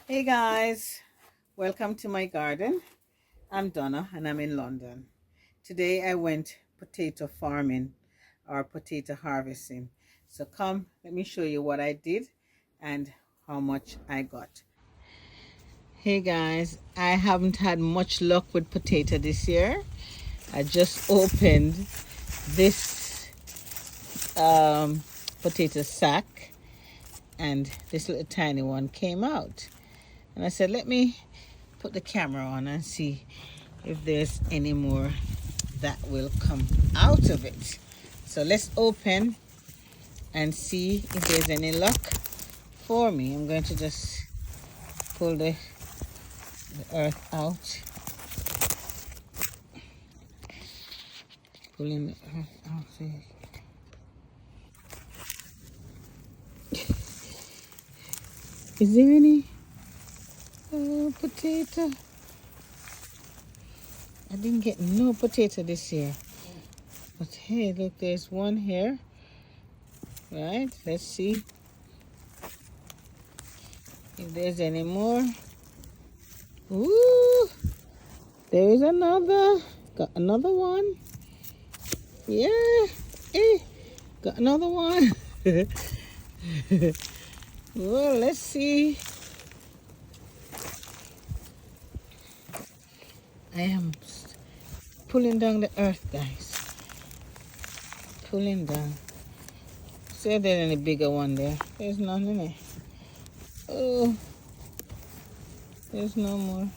Hey guys, welcome to my garden. I'm Donna and I'm in London. Today I went potato farming or potato harvesting. So come, let me show you what I did and how much I got. Hey guys, I haven't had much luck with potato this year. I just opened this potato sack and this little tiny one came out. And I said, let me put the camera on and see if there's any more that will come out of it. So let's open and see if there's any luck for me. I'm going to just pull the earth out. Pulling the earth out. Is there any potato? I didn't get no potato this year. But hey, look, there's one here. Right, let's see if there's any more. Ooh, there is another. Got another one. Yeah, got another one. Well, let's see. I am pulling down the earth, guys. Pulling down. See if there's any bigger one there. There's none in it. Oh, there's no more.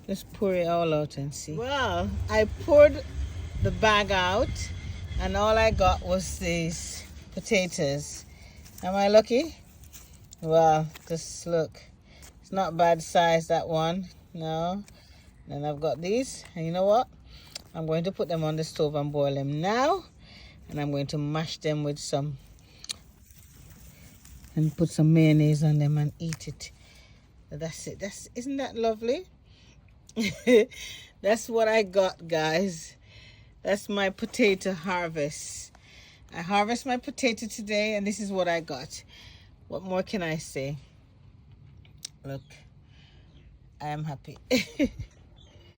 Let's pour it all out and see. Well, I poured the bag out and all I got was these potatoes. Am I lucky? Well, just look. It's not bad size, that one. No. Then I've got these. And you know what? I'm going to put them on the stove and boil them now. And I'm going to mash them with some and put some mayonnaise on them and eat it. That's it. Isn't that lovely? That's what I got, guys. That's my potato harvest. I harvest my potato today and this is what I got. What more can I say? Look, I am happy.